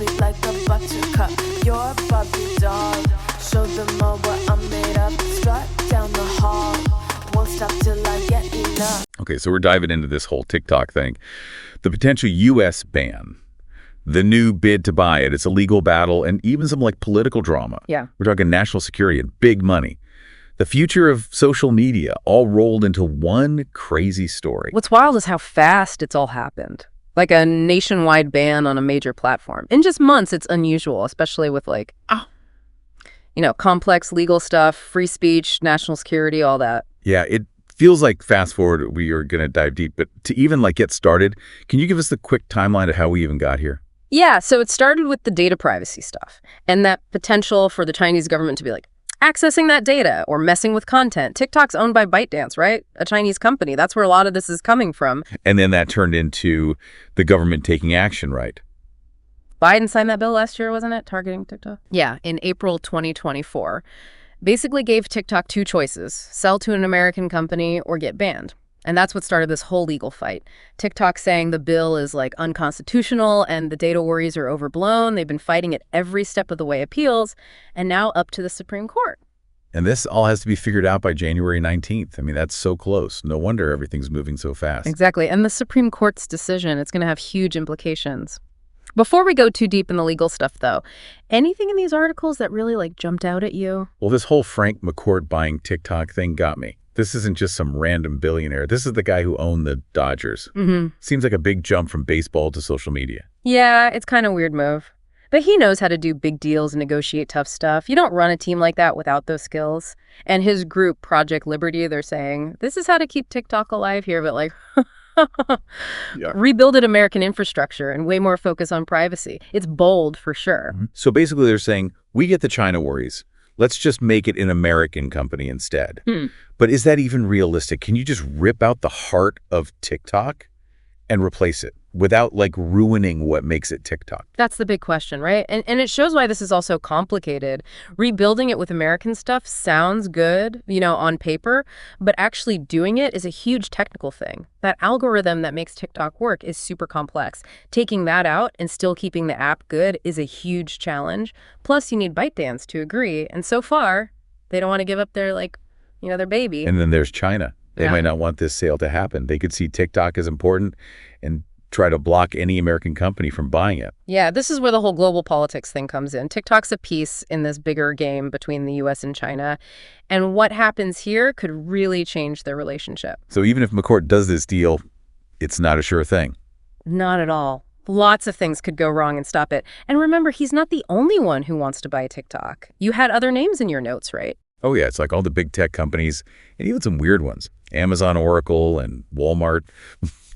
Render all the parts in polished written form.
sweet like a buttercup. You're a Barbie doll. Show them all what I'm made of. Strut down the hall. Won't stop till I get enough. Okay, so we're diving into this whole TikTok thing. The potential U.S. ban, the new bid to buy it, it's a legal battle, and even some like political drama. Yeah. We're talking national security and big money. The future of social media all rolled into one crazy story. What's wild is how fast it's all happened. Like a nationwide ban on a major platform. In just months, it's unusual, especially with complex legal stuff, free speech, national security, all that. Yeah, it feels like fast forward, we are going to dive deep. But to even get started, can you give us the quick timeline of how we even got here? Yeah, so it started with the data privacy stuff and that potential for the Chinese government to be accessing that data or messing with content. TikTok's owned by ByteDance, right? A Chinese company. That's where a lot of this is coming from. And then that turned into the government taking action, right? Biden signed that bill last year, wasn't it? Targeting TikTok? Yeah, in April 2024. Basically gave TikTok two choices: sell to an American company or get banned. And that's what started this whole legal fight. TikTok saying the bill is unconstitutional and the data worries are overblown. They've been fighting it every step of the way, appeals, and now up to the Supreme Court. And this all has to be figured out by January 19th. I mean, that's so close. No wonder everything's moving so fast. Exactly. And the Supreme Court's decision, it's going to have huge implications. Before we go too deep in the legal stuff, though, anything in these articles that really jumped out at you? Well, this whole Frank McCourt buying TikTok thing got me. This isn't just some random billionaire. This is the guy who owned the Dodgers. Mm-hmm. Seems like a big jump from baseball to social media. Yeah, it's kind of a weird move. But he knows how to do big deals and negotiate tough stuff. You don't run a team like that without those skills. And his group, Project Liberty, they're saying, this is how to keep TikTok alive here, but Yeah. Rebuilded American infrastructure and way more focus on privacy. It's bold for sure. Mm-hmm. So basically they're saying, we get the China worries. Let's just make it an American company instead. But is that even realistic? Can you just rip out the heart of TikTok and replace it without ruining what makes it TikTok? That's the big question, right? And it shows why this is also complicated. Rebuilding it with American stuff sounds good, on paper, but actually doing it is a huge technical thing. That algorithm that makes TikTok work is super complex. Taking that out and still keeping the app good is a huge challenge. Plus, you need ByteDance to agree. And so far, they don't want to give up their, their baby. And then there's China. They might not want this sale to happen. They could see TikTok as important and try to block any American company from buying it. Yeah, this is where the whole global politics thing comes in. TikTok's a piece in this bigger game between the U.S. and China. And what happens here could really change their relationship. So even if McCourt does this deal, it's not a sure thing. Not at all. Lots of things could go wrong and stop it. And remember, he's not the only one who wants to buy TikTok. You had other names in your notes, right? Oh, yeah. It's like all the big tech companies and even some weird ones. Amazon, Oracle, and Walmart,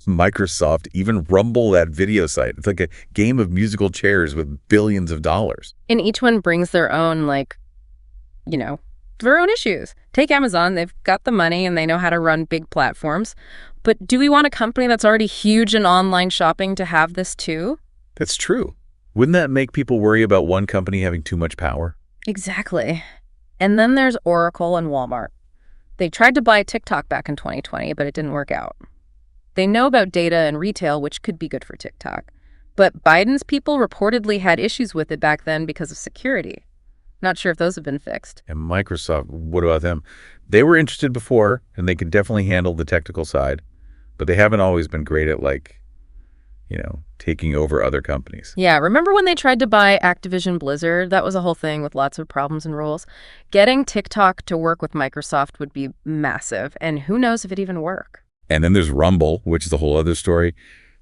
Microsoft, even Rumble, that video site. It's like a game of musical chairs with billions of dollars. And each one brings their own, their own issues. Take Amazon. They've got the money and they know how to run big platforms. But do we want a company that's already huge in online shopping to have this too? That's true. Wouldn't that make people worry about one company having too much power? Exactly. And then there's Oracle and Walmart. They tried to buy TikTok back in 2020, but it didn't work out. They know about data and retail, which could be good for TikTok. But Biden's people reportedly had issues with it back then because of security. Not sure if those have been fixed. And Microsoft, what about them? They were interested before, and they could definitely handle the technical side, but they haven't always been great at taking over other companies. Yeah, remember when they tried to buy Activision Blizzard? That was a whole thing with lots of problems and rules. Getting TikTok to work with Microsoft would be massive, and who knows if it'd even work. And then there's Rumble, which is a whole other story.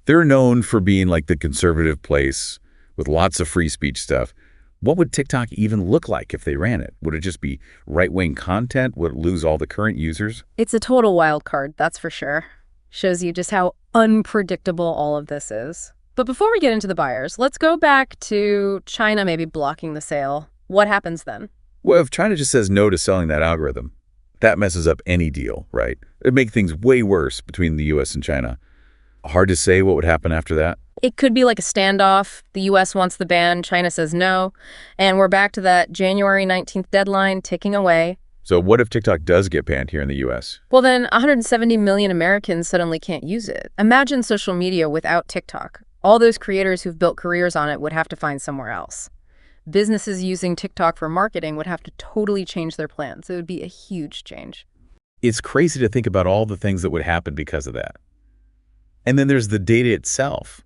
They're known for being the conservative place with lots of free speech stuff. What would TikTok even look like if they ran it? Would it just be right-wing content? Would it lose all the current users? It's a total wild card, that's for sure. Shows you just how unpredictable all of this is. But before we get into the buyers, let's go back to China maybe blocking the sale. What happens then? Well, if China just says no to selling that algorithm, that messes up any deal, right? It'd make things way worse between the U.S. and China. Hard to say what would happen after that. It could be like a standoff. The U.S. wants the ban, China says no, and we're back to that January 19th deadline ticking away. So what if TikTok does get banned here in the U.S.? Well, then 170 million Americans suddenly can't use it. Imagine social media without TikTok. All those creators who've built careers on it would have to find somewhere else. Businesses using TikTok for marketing would have to totally change their plans. It would be a huge change. It's crazy to think about all the things that would happen because of that. And then there's the data itself.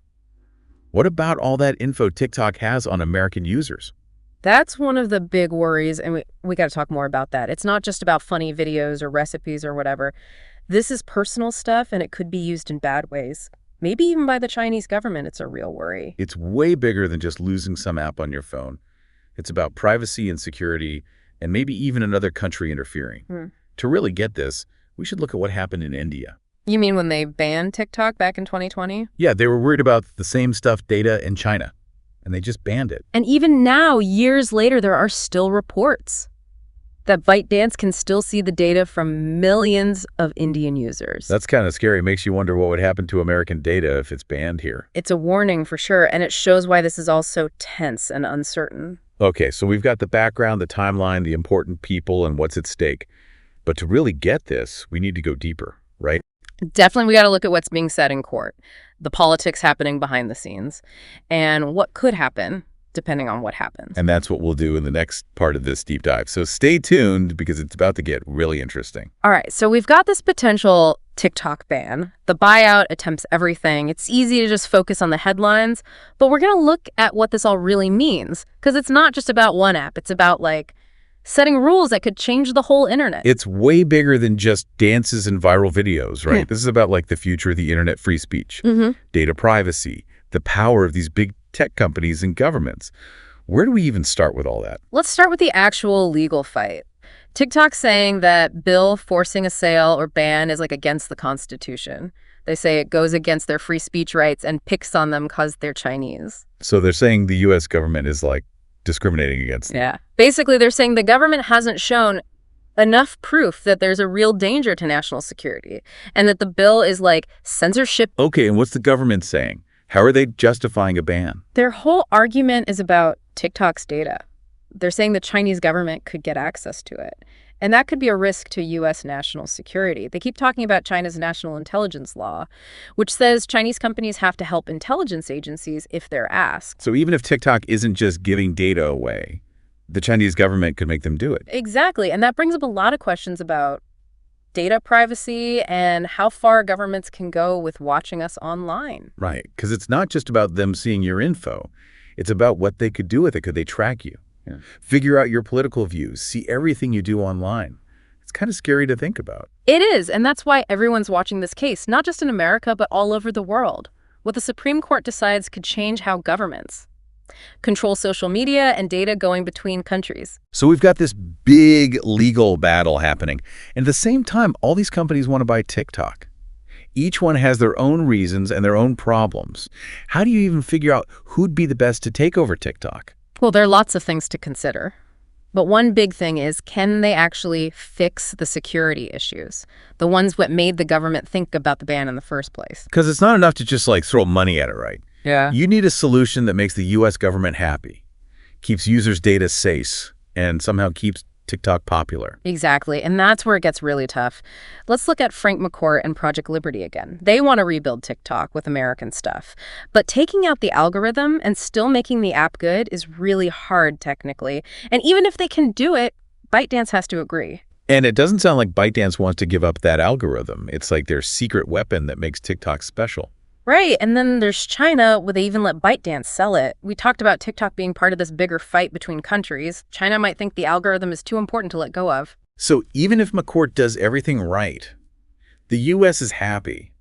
What about all that info TikTok has on American users? That's one of the big worries, and we got to talk more about that. It's not just about funny videos or recipes or whatever. This is personal stuff, and it could be used in bad ways. Maybe even by the Chinese government. It's a real worry. It's way bigger than just losing some app on your phone. It's about privacy and security, and maybe even another country interfering. To really get this, we should look at what happened in India. You mean when they banned TikTok back in 2020? Yeah, they were worried about the same stuff data in China, and they just banned it. And even now, years later, there are still reports that ByteDance can still see the data from millions of Indian users. That's kind of scary. It makes you wonder what would happen to American data if it's banned here. It's a warning for sure, and it shows why this is all so tense and uncertain. Okay, so we've got the background, the timeline, the important people, and what's at stake. But to really get this, we need to go deeper, right? Definitely, we got to look at what's being said in court, the politics happening behind the scenes, and what could happen depending on what happens. And that's what we'll do in the next part of this deep dive. So stay tuned because it's about to get really interesting. All right, so we've got this potential TikTok ban. The buyout attempts everything. It's easy to just focus on the headlines, but we're going to look at what this all really means because it's not just about one app. It's about setting rules that could change the whole internet. It's way bigger than just dances and viral videos, right? This is about the future of the internet, free speech, data privacy, the power of these big tech companies and governments. Where do we even start with all that? Let's start with the actual legal fight. TikTok's saying that bill forcing a sale or ban is against the Constitution. They say it goes against their free speech rights and picks on them because they're Chinese. So they're saying the U.S. government is discriminating against them. Yeah. Basically, they're saying the government hasn't shown enough proof that there's a real danger to national security and that the bill is censorship. Okay, and what's the government saying? How are they justifying a ban? Their whole argument is about TikTok's data. They're saying the Chinese government could get access to it. And that could be a risk to U.S. national security. They keep talking about China's national intelligence law, which says Chinese companies have to help intelligence agencies if they're asked. So even if TikTok isn't just giving data away, the Chinese government could make them do it. Exactly. And that brings up a lot of questions about data privacy and how far governments can go with watching us online. Right, because it's not just about them seeing your info. It's about what they could do with it. Could they track you? Figure out your political views, see everything you do online. It's kind of scary to think about. It is, and that's why everyone's watching this case, not just in America, but all over the world. What the Supreme Court decides could change how governments control social media and data going between countries. So we've got this big legal battle happening. And at the same time, all these companies want to buy TikTok. Each one has their own reasons and their own problems. How do you even figure out who'd be the best to take over TikTok? Well, there are lots of things to consider. But one big thing is, can they actually fix the security issues? The ones that made the government think about the ban in the first place. Because it's not enough to just throw money at it, right? Yeah. You need a solution that makes the U.S. government happy, keeps users' data safe, and somehow keeps TikTok popular. Exactly, and that's where it gets really tough. Let's look at Frank McCourt and Project Liberty again. They want to rebuild TikTok with American stuff. But taking out the algorithm and still making the app good is really hard technically. And even if they can do it, ByteDance has to agree. And it doesn't sound like ByteDance wants to give up that algorithm. It's like their secret weapon that makes TikTok special. Right, and then there's China, where they even let ByteDance sell it. We talked about TikTok being part of this bigger fight between countries. China might think the algorithm is too important to let go of. So even if McCourt does everything right, the U.S. is happy.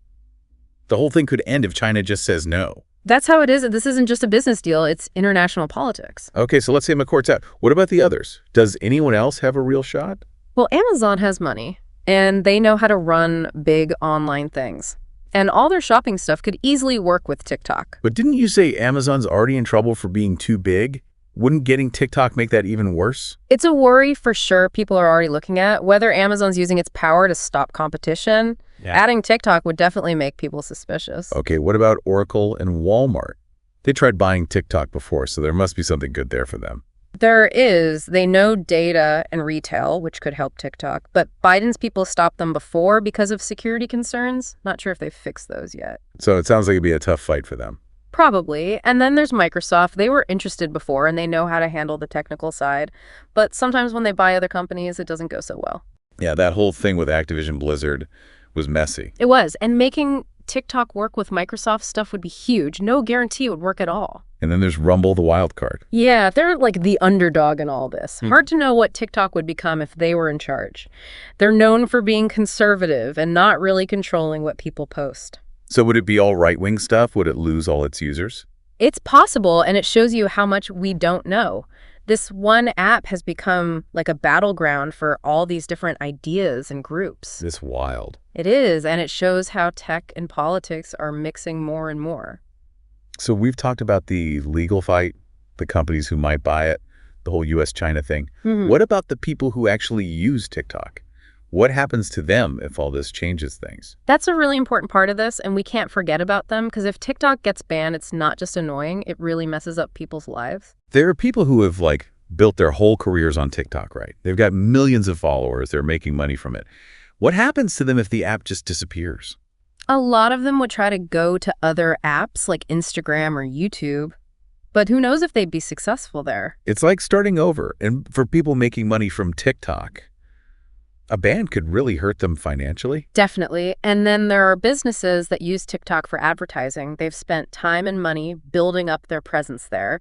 The whole thing could end if China just says no. That's how it is. This isn't just a business deal. It's international politics. Okay, so let's say McCourt's out. What about the others? Does anyone else have a real shot? Well, Amazon has money, and they know how to run big online things. And all their shopping stuff could easily work with TikTok. But didn't you say Amazon's already in trouble for being too big? Wouldn't getting TikTok make that even worse? It's a worry for sure people are already looking at, whether Amazon's using its power to stop competition. Yeah. Adding TikTok would definitely make people suspicious. Okay, what about Oracle and Walmart? They tried buying TikTok before, so there must be something good there for them. There is. They know data and retail, which could help TikTok. But Biden's people stopped them before because of security concerns. Not sure if they've fixed those yet. So it sounds like it'd be a tough fight for them. Probably. And then there's Microsoft. They were interested before, and they know how to handle the technical side. But sometimes when they buy other companies, it doesn't go so well. Yeah, that whole thing with Activision Blizzard was messy. It was. And making TikTok work with Microsoft stuff would be huge. No guarantee it would work at all. And then there's Rumble, the wild card. Yeah, they're like the underdog in all this. Hard to know what TikTok would become if they were in charge. They're known for being conservative and not really controlling what people post. So would it be all right-wing stuff? Would it lose all its users? It's possible, and it shows you how much we don't know. This one app has become like a battleground for all these different ideas and groups. It's wild. It is, and it shows how tech and politics are mixing more and more. So we've talked about the legal fight, the companies who might buy it, the whole US-China thing. What about the people who actually use TikTok? What happens to them if all this changes things? That's a really important part of this, and we can't forget about them, because if TikTok gets banned, it's not just annoying, it really messes up people's lives. There are people who have, built their whole careers on TikTok, right? They've got millions of followers. They're making money from it. What happens to them if the app just disappears? A lot of them would try to go to other apps like Instagram or YouTube, but who knows if they'd be successful there. It's like starting over. And for people making money from TikTok, a ban could really hurt them financially. Definitely. And then there are businesses that use TikTok for advertising. They've spent time and money building up their presence there.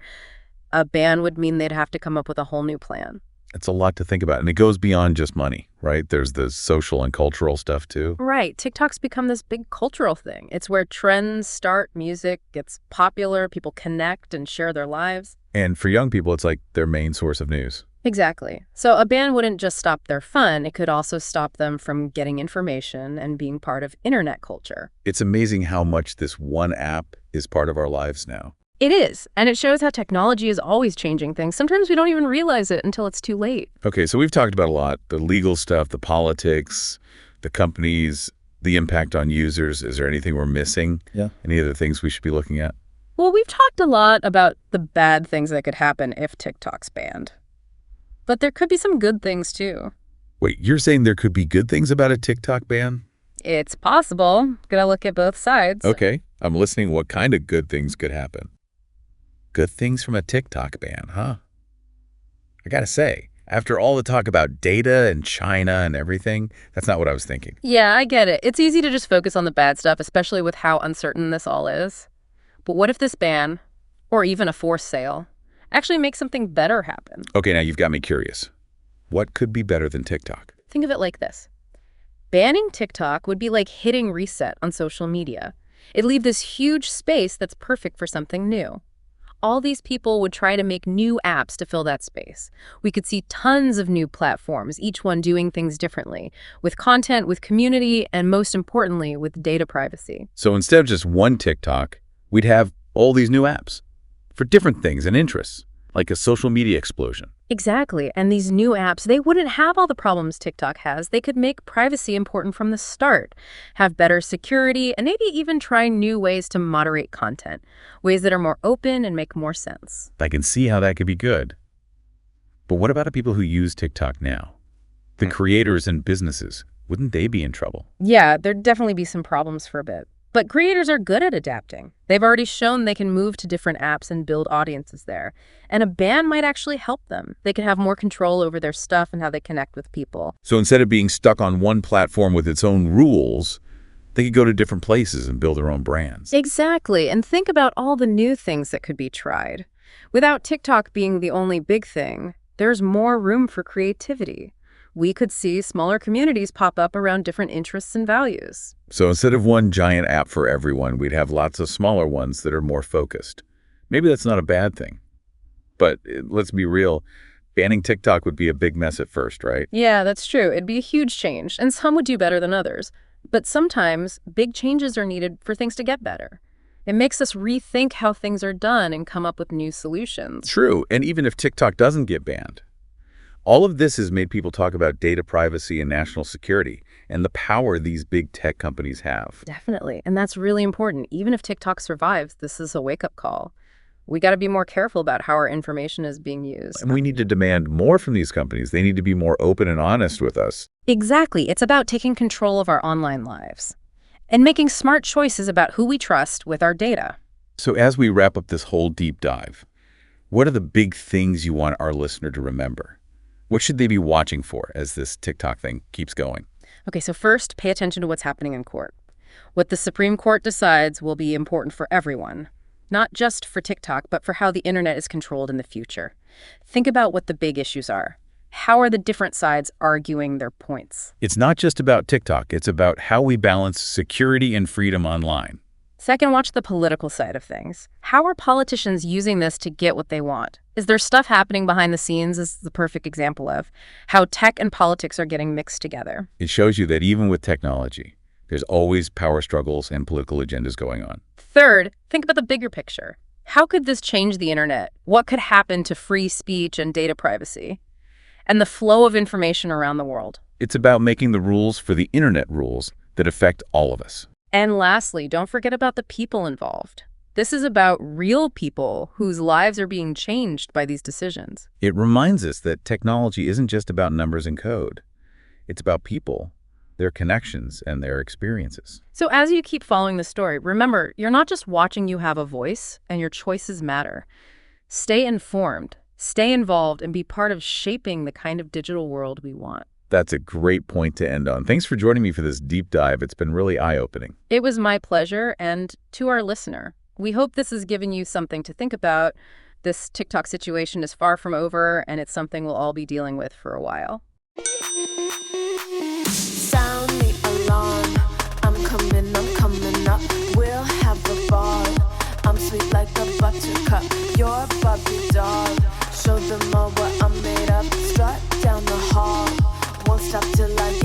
A ban would mean they'd have to come up with a whole new plan. It's a lot to think about. And it goes beyond just money, right? There's the social and cultural stuff too. Right. TikTok's become this big cultural thing. It's where trends start, music gets popular, people connect and share their lives. And for young people, it's like their main source of news. Exactly. So a ban wouldn't just stop their fun. It could also stop them from getting information and being part of internet culture. It's amazing how much this one app is part of our lives now. It is. And it shows how technology is always changing things. Sometimes we don't even realize it until it's too late. Okay, so we've talked about a lot, the legal stuff, the politics, the companies, the impact on users. Is there anything we're missing? Yeah. Any other things we should be looking at? Well, we've talked a lot about the bad things that could happen if TikTok's banned. But there could be some good things, too. Wait, you're saying there could be good things about a TikTok ban? It's possible. Gotta look at both sides. Okay, I'm listening. What kind of good things could happen? Good things from a TikTok ban, huh? I gotta say, after all the talk about data and China and everything, that's not what I was thinking. Yeah, I get it. It's easy to just focus on the bad stuff, especially with how uncertain this all is. But what if this ban, or even a forced sale, actually makes something better happen? Okay, now you've got me curious. What could be better than TikTok? Think of it like this. Banning TikTok would be like hitting reset on social media. It'd leave this huge space that's perfect for something new. All these people would try to make new apps to fill that space. We could see tons of new platforms, each one doing things differently, with content, with community, and most importantly, with data privacy. So instead of just one TikTok, we'd have all these new apps for different things and interests, like a social media explosion. Exactly. And these new apps, they wouldn't have all the problems TikTok has. They could make privacy important from the start, have better security, and maybe even try new ways to moderate content, ways that are more open and make more sense. I can see how that could be good. But what about the people who use TikTok now? The creators and businesses, wouldn't they be in trouble? Yeah, there'd definitely be some problems for a bit. But creators are good at adapting. They've already shown they can move to different apps and build audiences there. And a ban might actually help them. They can have more control over their stuff and how they connect with people. So instead of being stuck on one platform with its own rules, they could go to different places and build their own brands. Exactly. And think about all the new things that could be tried. Without TikTok being the only big thing, there's more room for creativity. We could see smaller communities pop up around different interests and values. So instead of one giant app for everyone, we'd have lots of smaller ones that are more focused. Maybe that's not a bad thing. But let's be real, banning TikTok would be a big mess at first, right? Yeah, that's true. It'd be a huge change, and some would do better than others. But sometimes big changes are needed for things to get better. It makes us rethink how things are done and come up with new solutions. True, and even if TikTok doesn't get banned, all of this has made people talk about data privacy and national security and the power these big tech companies have. Definitely. And that's really important. Even if TikTok survives, this is a wake-up call. We got to be more careful about how our information is being used. And we need to demand more from these companies. They need to be more open and honest with us. Exactly. It's about taking control of our online lives and making smart choices about who we trust with our data. So as we wrap up this whole deep dive, what are the big things you want our listener to remember? What should they be watching for as this TikTok thing keeps going? Okay, so first, pay attention to what's happening in court. What the Supreme Court decides will be important for everyone, not just for TikTok, but for how the internet is controlled in the future. Think about what the big issues are. How are the different sides arguing their points? It's not just about TikTok. It's about how we balance security and freedom online. Second, watch the political side of things. How are politicians using this to get what they want? Is there stuff happening behind the scenes? This is the perfect example of how tech and politics are getting mixed together. It shows you that even with technology, there's always power struggles and political agendas going on. Third, think about the bigger picture. How could this change the internet? What could happen to free speech and data privacy? And the flow of information around the world. It's about making the rules for the internet rules that affect all of us. And lastly, don't forget about the people involved. This is about real people whose lives are being changed by these decisions. It reminds us that technology isn't just about numbers and code. It's about people, their connections, and their experiences. So as you keep following the story, remember, you're not just watching You Have a Voice, and your choices matter. Stay informed, stay involved, and be part of shaping the kind of digital world we want. That's a great point to end on. Thanks for joining me for this deep dive. It's been really eye-opening. It was my pleasure, and to our listener, we hope this has given you something to think about. This TikTok situation is far from over, and it's something we'll all be dealing with for a while. Sound the alarm. I'm coming up. We'll have a ball. I'm sweet like a buttercup. You're a Barbie doll. Show them all what I'm made of. Strut down the hall. Won't stop till I get